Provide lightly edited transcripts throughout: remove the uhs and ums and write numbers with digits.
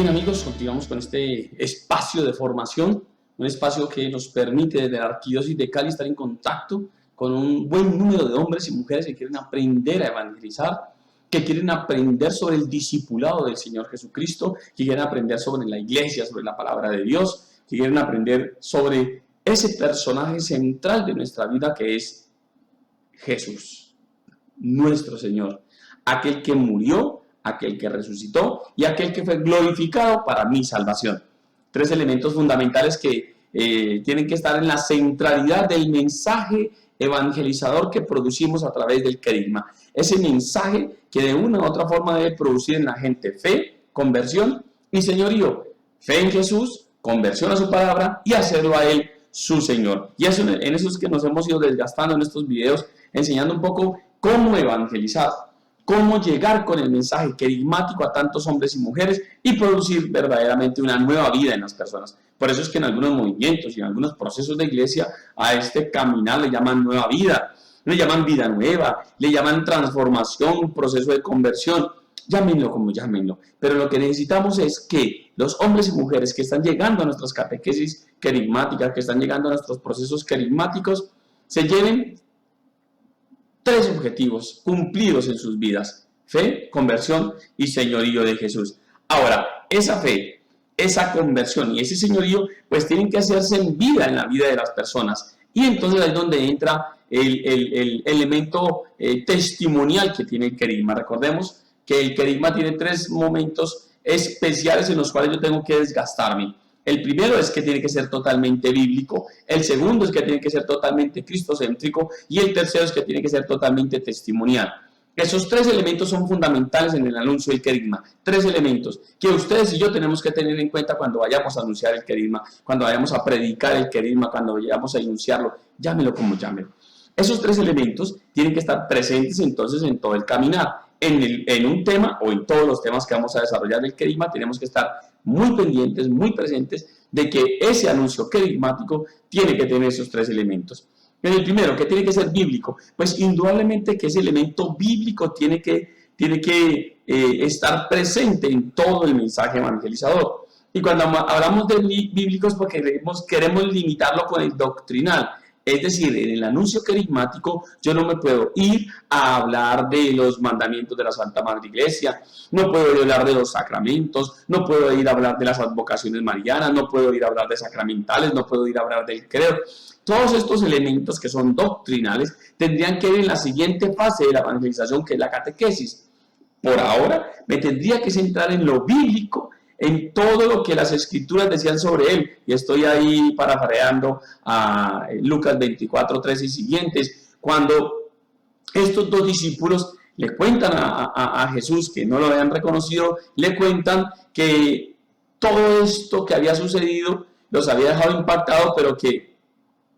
Bien amigos, continuamos con este espacio de formación, un espacio que nos permite desde la Arquidiócesis de Cali estar en contacto con un buen número de hombres y mujeres que quieren aprender a evangelizar, que quieren aprender sobre el discipulado del Señor Jesucristo, que quieren aprender sobre la iglesia, sobre la palabra de Dios, que quieren aprender sobre ese personaje central de nuestra vida que es Jesús, nuestro Señor, aquel que murió, aquel que resucitó y aquel que fue glorificado para mi salvación. Tres elementos fundamentales que tienen que estar en la centralidad del mensaje evangelizador que producimos a través del querigma. Ese mensaje que de una u otra forma debe producir en la gente fe, conversión y señorío. Fe en Jesús, conversión a su palabra y hacerlo a Él su Señor. Y eso, en eso es que nos hemos ido desgastando en estos videos, enseñando un poco cómo evangelizar, cómo llegar con el mensaje querigmático a tantos hombres y mujeres y producir verdaderamente una nueva vida en las personas. Por eso es que en algunos movimientos y en algunos procesos de iglesia a este caminar le llaman nueva vida, le llaman vida nueva, le llaman transformación, proceso de conversión, llámenlo como llámenlo. Pero lo que necesitamos es que los hombres y mujeres que están llegando a nuestras catequesis querigmáticas, que están llegando a nuestros procesos querigmáticos, se lleven tres objetivos cumplidos en sus vidas: fe, conversión y señorío de Jesús. Ahora, esa fe, esa conversión y ese señorío, pues tienen que hacerse en vida en la vida de las personas. Y entonces ahí es donde entra el elemento testimonial que tiene el querigma. Recordemos que el querigma tiene tres momentos especiales en los cuales yo tengo que desgastarme. El primero es que tiene que ser totalmente bíblico, el segundo es que tiene que ser totalmente cristocéntrico y el tercero es que tiene que ser totalmente testimonial. Esos tres elementos son fundamentales en el anuncio del querigma. Tres elementos que ustedes y yo tenemos que tener en cuenta cuando vayamos a anunciar el querigma, cuando vayamos a predicar el querigma, cuando vayamos a anunciarlo, llámelo como llámelo. Esos tres elementos tienen que estar presentes entonces en todo el caminar. En un tema o en todos los temas que vamos a desarrollar del querigma tenemos que estar muy pendientes, muy presentes de que ese anuncio querigmático tiene que tener esos tres elementos. En el primero, que tiene que ser bíblico, pues indudablemente que ese elemento bíblico tiene que estar presente en todo el mensaje evangelizador. Y cuando hablamos de bíblicos, porque queremos limitarlo con el doctrinal. Es decir, en el anuncio querigmático yo no me puedo ir a hablar de los mandamientos de la Santa Madre Iglesia, no puedo ir a hablar de los sacramentos, no puedo ir a hablar de las advocaciones marianas, no puedo ir a hablar de sacramentales, no puedo ir a hablar del credo. Todos estos elementos que son doctrinales tendrían que ir en la siguiente fase de la evangelización, que es la catequesis. Por ahora me tendría que centrar en lo bíblico, en todo lo que las escrituras decían sobre él, y estoy ahí parafraseando a Lucas 24:13 y siguientes, cuando estos dos discípulos le cuentan a Jesús, que no lo habían reconocido, le cuentan que todo esto que había sucedido los había dejado impactados, pero que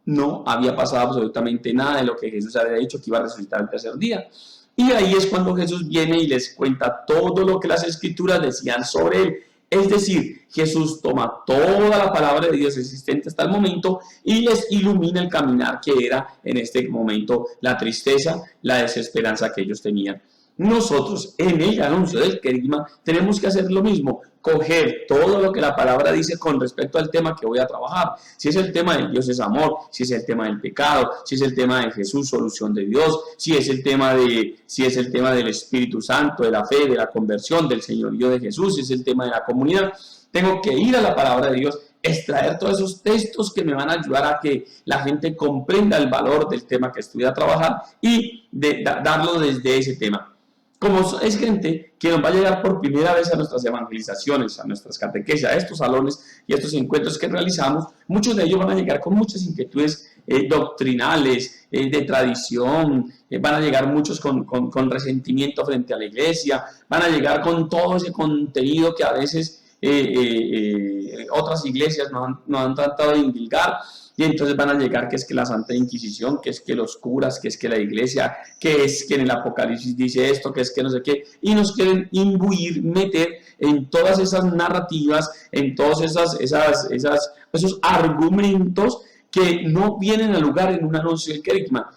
no había pasado absolutamente nada de lo que Jesús había dicho, que iba a resucitar el tercer día. Y ahí es cuando Jesús viene y les cuenta todo lo que las escrituras decían sobre él. Es decir, Jesús toma toda la palabra de Dios existente hasta el momento y les ilumina el caminar que era en este momento la tristeza, la desesperanza que ellos tenían. Nosotros en el anuncio del querigma tenemos que hacer lo mismo, coger todo lo que la palabra dice con respecto al tema que voy a trabajar. Si es el tema de Dios es amor, si es el tema del pecado, si es el tema de Jesús, solución de Dios, si es el tema del Espíritu Santo, de la fe, de la conversión, del señorío de Jesús, si es el tema de la comunidad, tengo que ir a la palabra de Dios, extraer todos esos textos que me van a ayudar a que la gente comprenda el valor del tema que estoy a trabajar y darlo desde ese tema. Como es gente que nos va a llegar por primera vez a nuestras evangelizaciones, a nuestras catequesis, a estos salones y a estos encuentros que realizamos, muchos de ellos van a llegar con muchas inquietudes doctrinales, de tradición, van a llegar muchos con resentimiento frente a la iglesia, van a llegar con todo ese contenido que a veces otras iglesias no han tratado de indilgar. Y entonces van a llegar que es que la Santa Inquisición, que es que los curas, que es que la iglesia, que es que en el Apocalipsis dice esto, que es que no sé qué, y nos quieren imbuir, meter en todas esas narrativas, en todos esos argumentos que no vienen a lugar en un anuncio del querigma.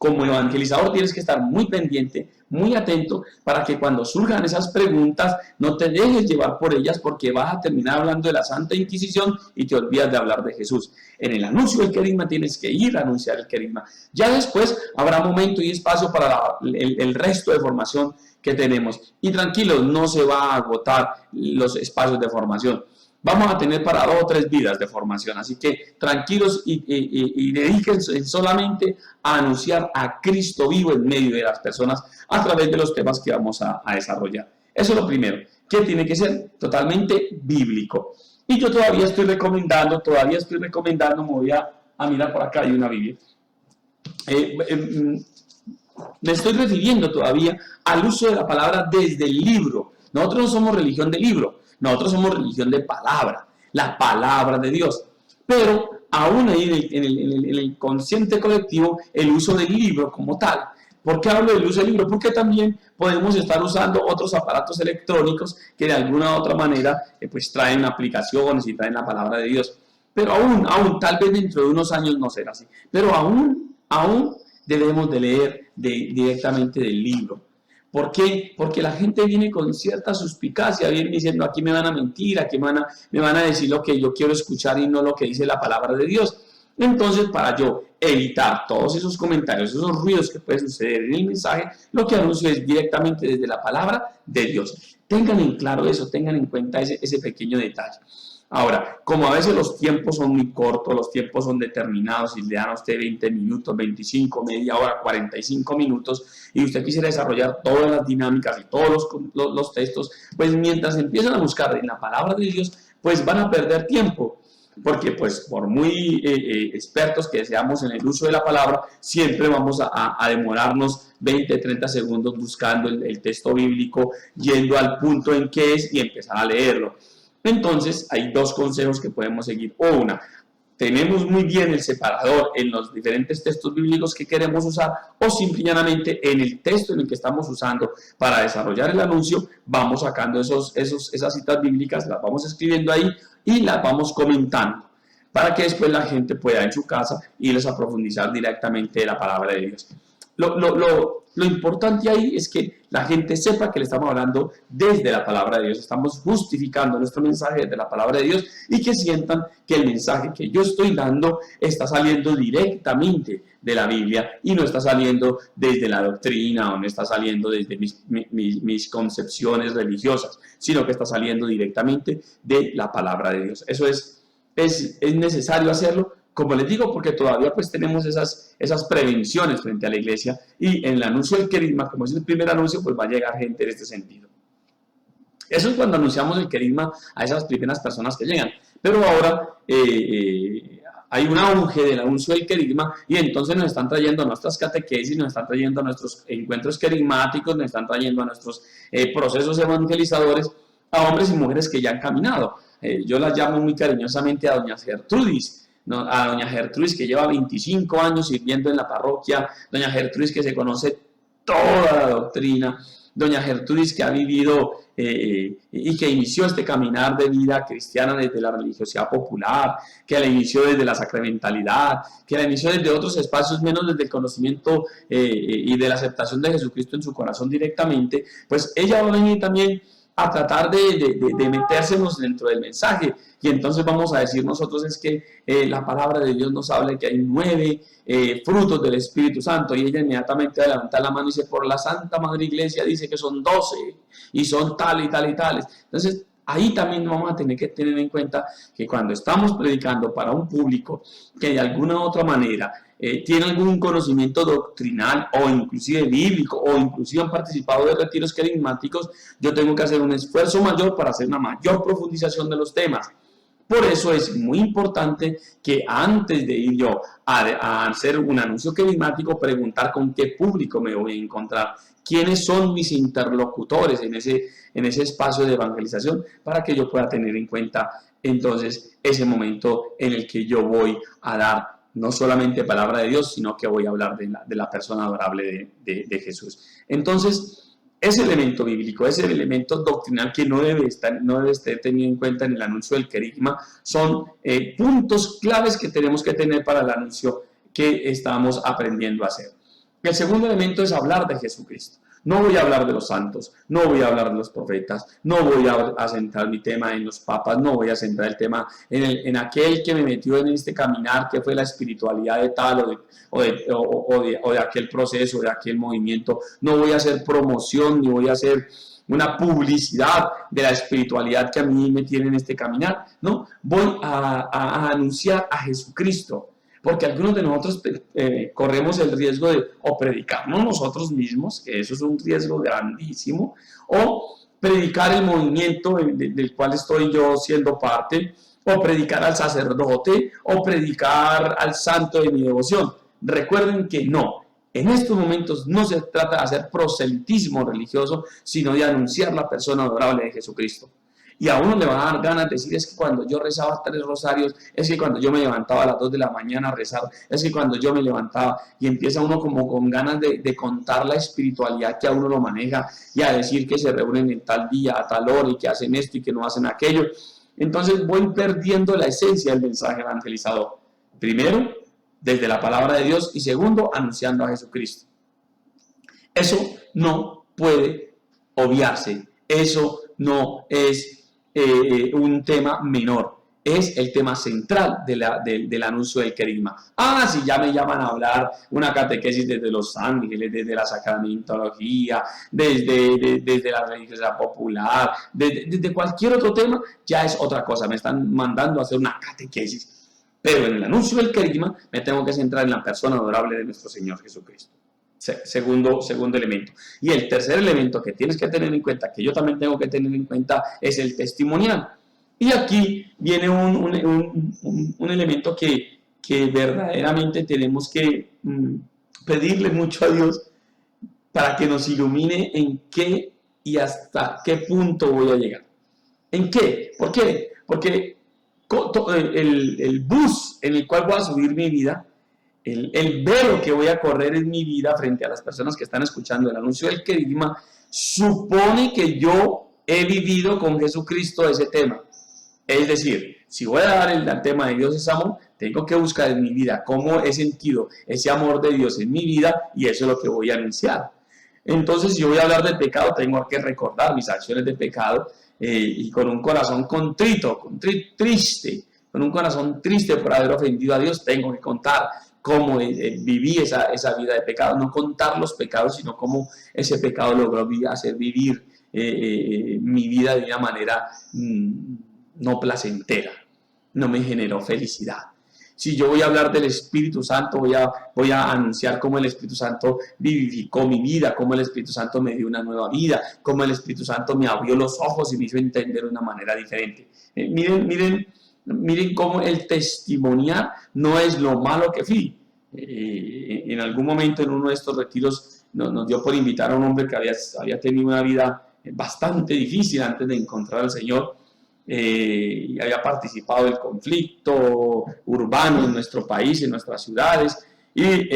como evangelizador tienes que estar muy pendiente, muy atento, para que cuando surjan esas preguntas no te dejes llevar por ellas, porque vas a terminar hablando de la Santa Inquisición y te olvidas de hablar de Jesús. En el anuncio del querigma tienes que ir a anunciar el querigma. Ya después habrá momento y espacio para el resto de formación que tenemos. Y tranquilos, no se va a agotar los espacios de formación. Vamos a tener para 2 o 3 vidas de formación, así que tranquilos y dedíquense solamente a anunciar a Cristo vivo en medio de las personas a través de los temas que vamos a desarrollar. Eso es lo primero, que tiene que ser totalmente bíblico. Y yo todavía estoy recomendando, me voy a mirar por acá, hay una Biblia. Me estoy refiriendo todavía al uso de la palabra desde el libro. Nosotros no somos religión de libro, nosotros somos religión de palabra, la palabra de Dios. Pero aún ahí en el consciente colectivo, el uso del libro como tal. ¿Por qué hablo del uso del libro? Porque también podemos estar usando otros aparatos electrónicos que de alguna u otra manera pues traen aplicaciones y traen la palabra de Dios. Pero aún, tal vez dentro de unos años no será así. Pero aún debemos de leer directamente del libro. ¿Por qué? Porque la gente viene con cierta suspicacia, viene diciendo, aquí me van a mentir, aquí me van a decir lo que yo quiero escuchar y no lo que dice la palabra de Dios. Entonces, para yo evitar todos esos comentarios, esos ruidos que pueden suceder en el mensaje, lo que anuncio es directamente desde la palabra de Dios. Tengan en claro eso, tengan en cuenta ese pequeño detalle. Ahora, como a veces los tiempos son muy cortos, los tiempos son determinados, y le dan a usted 20 minutos, 25, media hora, 45 minutos, y usted quisiera desarrollar todas las dinámicas y todos los textos, pues mientras empiezan a buscar en la palabra de Dios, pues van a perder tiempo. Porque pues por muy expertos que seamos en el uso de la palabra, siempre vamos a demorarnos 20, 30 segundos buscando el texto bíblico, yendo al punto en que es y empezar a leerlo. Entonces, hay 2 consejos que podemos seguir. O una, tenemos muy bien el separador en los diferentes textos bíblicos que queremos usar, o simplemente en el texto en el que estamos usando para desarrollar el anuncio, vamos sacando esas citas bíblicas, las vamos escribiendo ahí y las vamos comentando, para que después la gente pueda en su casa irles a profundizar directamente de la palabra de Dios. Lo importante ahí es que la gente sepa que le estamos hablando desde la palabra de Dios, estamos justificando nuestro mensaje desde la palabra de Dios, y que sientan que el mensaje que yo estoy dando está saliendo directamente de la Biblia y no está saliendo desde la doctrina o no está saliendo desde mis concepciones religiosas, sino que está saliendo directamente de la palabra de Dios. Eso es necesario hacerlo, como les digo, porque todavía pues tenemos esas prevenciones frente a la iglesia, y en el anuncio del querigma, como es el primer anuncio, pues va a llegar gente en este sentido. Eso es cuando anunciamos el querigma a esas primeras personas que llegan. Pero ahora hay un auge del anuncio del querigma, y entonces nos están trayendo a nuestras catequesis, nos están trayendo a nuestros encuentros querigmáticos, nos están trayendo a nuestros procesos evangelizadores, a hombres y mujeres que ya han caminado. Yo las llamo muy cariñosamente a doña Gertrudis, a doña Gertrudis, que lleva 25 años sirviendo en la parroquia, doña Gertrudis que se conoce toda la doctrina, doña Gertrudis que ha vivido y que inició este caminar de vida cristiana desde la religiosidad popular, que la inició desde la sacramentalidad, que la inició desde otros espacios, menos desde el conocimiento y de la aceptación de Jesucristo en su corazón directamente. Pues ella va a venir también a tratar de metérsenos dentro del mensaje, y entonces vamos a decir nosotros es que la palabra de Dios nos habla que hay 9 frutos del Espíritu Santo, y ella inmediatamente va a levantar la mano y dice, por la Santa Madre Iglesia dice que son 12 y son tal y tal y tales. Entonces ahí también vamos a tener que tener en cuenta que cuando estamos predicando para un público que de alguna u otra manera tiene algún conocimiento doctrinal o inclusive bíblico, o inclusive han participado de retiros querigmáticos, yo tengo que hacer un esfuerzo mayor para hacer una mayor profundización de los temas. Por eso es muy importante que antes de ir yo a hacer un anuncio querigmático, preguntar con qué público me voy a encontrar, quiénes son mis interlocutores en ese espacio de evangelización, para que yo pueda tener en cuenta entonces ese momento en el que yo voy a dar no solamente palabra de Dios, sino que voy a hablar de la persona adorable de Jesús. Entonces, ese elemento bíblico, ese elemento doctrinal que no debe estar tenido en cuenta en el anuncio del querigma, son puntos claves que tenemos que tener para el anuncio que estamos aprendiendo a hacer. El segundo elemento es hablar de Jesucristo. No voy a hablar de los santos, no voy a hablar de los profetas, no voy a centrar mi tema en los papas, no voy a centrar el tema en aquel que me metió en este caminar, que fue la espiritualidad de tal o de aquel proceso, de aquel movimiento. No voy a hacer promoción, ni voy a hacer una publicidad de la espiritualidad que a mí me tiene en este caminar. No, voy a anunciar a Jesucristo. Porque algunos de nosotros corremos el riesgo de o predicarnos nosotros mismos, que eso es un riesgo grandísimo, o predicar el movimiento del cual estoy yo siendo parte, o predicar al sacerdote, o predicar al santo de mi devoción. Recuerden que no. En estos momentos no se trata de hacer proselitismo religioso, sino de anunciar la persona adorable de Jesucristo. Y a uno le va a dar ganas de decir, es que cuando yo rezaba 3 rosarios, es que cuando yo me levantaba a las 2 de la mañana a rezar, es que cuando yo me levantaba, y empieza uno como con ganas de contar la espiritualidad que a uno lo maneja, y a decir que se reúnen en tal día, a tal hora, y que hacen esto y que no hacen aquello. Entonces voy perdiendo la esencia del mensaje evangelizador. Primero, desde la palabra de Dios, y segundo, anunciando a Jesucristo. Eso no puede obviarse, eso no es un tema menor, es el tema central del anuncio del querigma. Si ya me llaman a hablar una catequesis desde los ángeles, desde la sacramentología, desde la religiosidad popular, desde cualquier otro tema, ya es otra cosa, me están mandando a hacer una catequesis. Pero en el anuncio del querigma me tengo que centrar en la persona adorable de nuestro Señor Jesucristo. Segundo elemento. Y el tercer elemento que tienes que tener en cuenta, que yo también tengo que tener en cuenta, es el testimonial. Y aquí viene un elemento que verdaderamente tenemos que pedirle mucho a Dios para que nos ilumine en qué y hasta qué punto voy a llegar. ¿En qué? ¿Por qué? Porque el bus en el cual voy a subir mi vida, el velo que voy a correr en mi vida frente a las personas que están escuchando el anuncio del querigma, supone que yo he vivido con Jesucristo ese tema. Es decir, si voy a dar el tema de Dios es amor, tengo que buscar en mi vida cómo he sentido ese amor de Dios en mi vida, y eso es lo que voy a anunciar. Entonces, si yo voy a hablar de pecado, tengo que recordar mis acciones de pecado, y con un corazón contrito, triste, con un corazón triste por haber ofendido a Dios, tengo que contar cómo viví esa vida de pecado, no contar los pecados, sino cómo ese pecado logró hacer vivir mi vida de una manera no placentera, no me generó felicidad. Si yo voy a hablar del Espíritu Santo, voy a anunciar cómo el Espíritu Santo vivificó mi vida, cómo el Espíritu Santo me dio una nueva vida, cómo el Espíritu Santo me abrió los ojos y me hizo entender de una manera diferente. Miren cómo el testimoniar no es lo malo que fui. En algún momento en uno de estos retiros nos dio por invitar a un hombre que había tenido una vida bastante difícil antes de encontrar al Señor, y había participado del conflicto urbano en nuestro país, en nuestras ciudades, y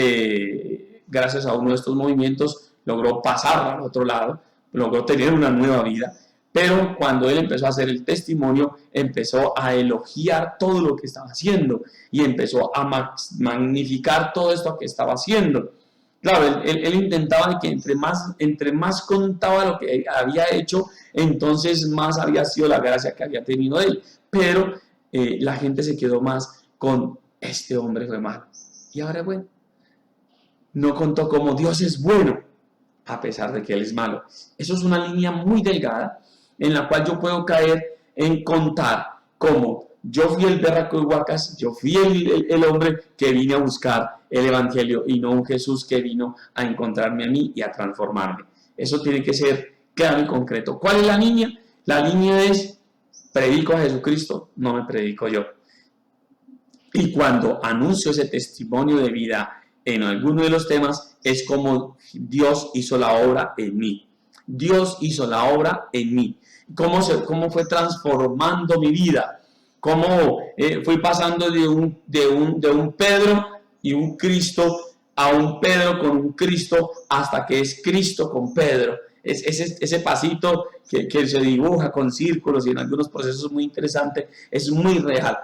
gracias a uno de estos movimientos logró pasar al otro lado, logró tener una nueva vida. Pero cuando él empezó a hacer el testimonio, empezó a elogiar todo lo que estaba haciendo y empezó a magnificar todo esto que estaba haciendo. Claro, él intentaba que entre más contaba lo que había hecho, entonces más había sido la gracia que había tenido él. Pero la gente se quedó más con, este hombre fue malo y ahora es bueno. No contó cómo Dios es bueno, a pesar de que él es malo. Eso es una línea muy delgada, en la cual yo puedo caer en contar cómo yo fui el berraco de Huacas, yo fui el hombre que vine a buscar el Evangelio y no un Jesús que vino a encontrarme a mí y a transformarme. Eso tiene que ser claro y concreto. ¿Cuál es la línea? La línea es, predico a Jesucristo, no me predico yo. Y cuando anuncio ese testimonio de vida en alguno de los temas, es como Dios hizo la obra en mí. Dios hizo la obra en mí. Cómo fue transformando mi vida, cómo fui pasando de un Pedro y un Cristo a un Pedro con un Cristo, hasta que es Cristo con Pedro. Ese pasito que se dibuja con círculos y en algunos procesos muy interesantes, es muy real.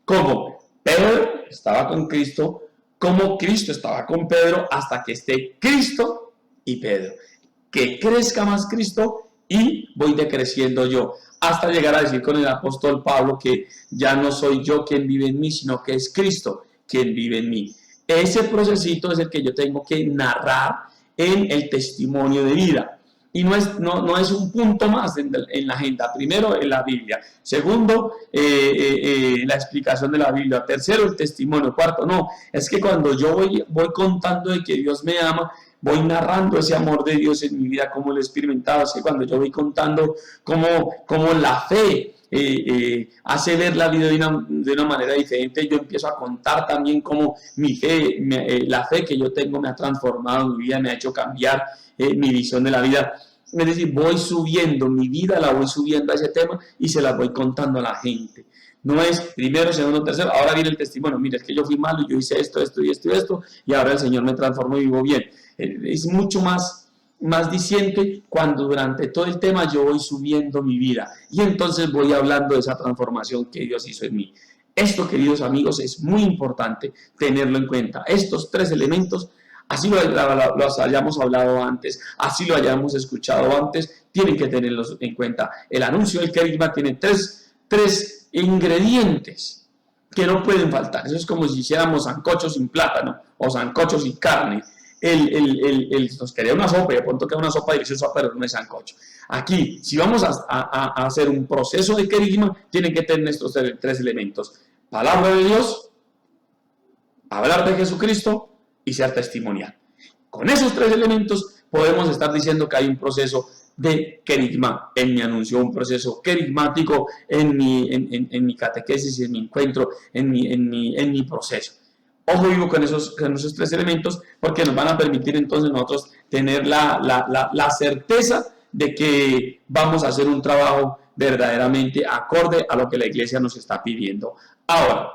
Como Pedro estaba con Cristo, cómo Cristo estaba con Pedro hasta que esté Cristo y Pedro. Que crezca más Cristo y voy decreciendo yo, hasta llegar a decir con el apóstol Pablo que ya no soy yo quien vive en mí, sino que es Cristo quien vive en mí. Ese procesito es el que yo tengo que narrar en el testimonio de vida. Y no es un punto más en la agenda. Primero, en la Biblia. Segundo, la explicación de la Biblia. Tercero, el testimonio. Cuarto, no. Es que cuando yo voy contando de que Dios me ama, voy narrando ese amor de Dios en mi vida, cómo lo he experimentado. Es que cuando yo voy contando cómo la fe hace ver la vida de una manera diferente, yo empiezo a contar también cómo mi fe, la fe que yo tengo me ha transformado mi vida, me ha hecho cambiar mi visión de la vida. Es decir, voy subiendo mi vida, la voy subiendo a ese tema y se la voy contando a la gente. No es primero, segundo, tercero, ahora viene el testimonio. Mira, es que yo fui malo y yo hice esto, esto y esto y esto, y ahora el Señor me transformó y vivo bien. Es mucho más diciente cuando durante todo el tema yo voy subiendo mi vida y entonces voy hablando de esa transformación que Dios hizo en mí. Esto, queridos amigos, es muy importante tenerlo en cuenta. Estos tres elementos, así los hayamos hablado antes, así lo hayamos escuchado antes, tienen que tenerlos en cuenta. El anuncio del querigma tiene tres ingredientes que no pueden faltar. Eso es como si hiciéramos sancochos sin plátano o sancochos sin carne. Nos quería una sopa, y de pronto queda una sopa deliciosa, pero no es sancocho. Aquí, si vamos a hacer un proceso de querigma, tienen que tener estos tres elementos: palabra de Dios, hablar de Jesucristo y ser testimonial. Con esos tres elementos podemos estar diciendo que hay un proceso de querigma en mi anuncio, un proceso querigmático en mi catequesis, en mi encuentro, en mi proceso. Ojo vivo con esos tres elementos, porque nos van a permitir entonces nosotros tener la certeza de que vamos a hacer un trabajo verdaderamente acorde a lo que la iglesia nos está pidiendo. Ahora,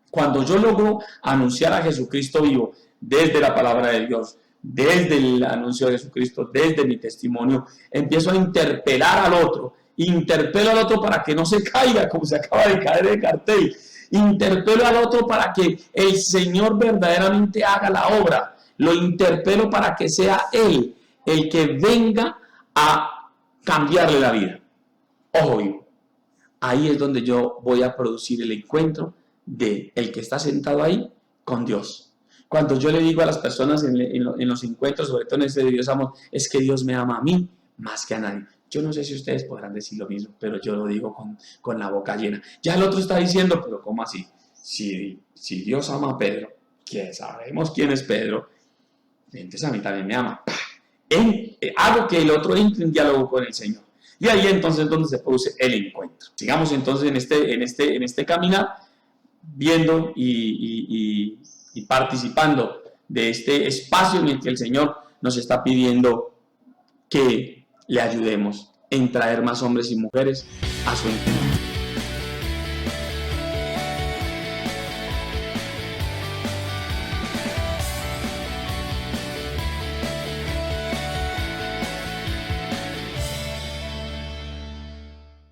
cuando yo logro anunciar a Jesucristo vivo desde la palabra de Dios, desde el anuncio de Jesucristo, desde mi testimonio, empiezo a interpelo al otro para que no se caiga como se acaba de caer el cartel. Interpelo al otro para que el Señor verdaderamente haga la obra. Lo interpelo para que sea Él el que venga a cambiarle la vida. Ojo, ahí es donde yo voy a producir el encuentro de el que está sentado ahí con Dios. Cuando yo le digo a las personas en los encuentros, sobre todo en este de Dios amo, es que Dios me ama a mí más que a nadie. Yo no sé si ustedes podrán decir lo mismo, pero yo lo digo con la boca llena. Ya el otro está diciendo, pero ¿cómo así? Si Dios ama a Pedro, que sabemos quién es Pedro, entonces a mí también me ama. Hago que el otro entre en diálogo con el Señor. Y ahí entonces es donde se produce el encuentro. Sigamos entonces en este caminar, viendo y participando de este espacio en el que el Señor nos está pidiendo que le ayudemos en traer más hombres y mujeres a su encuentro.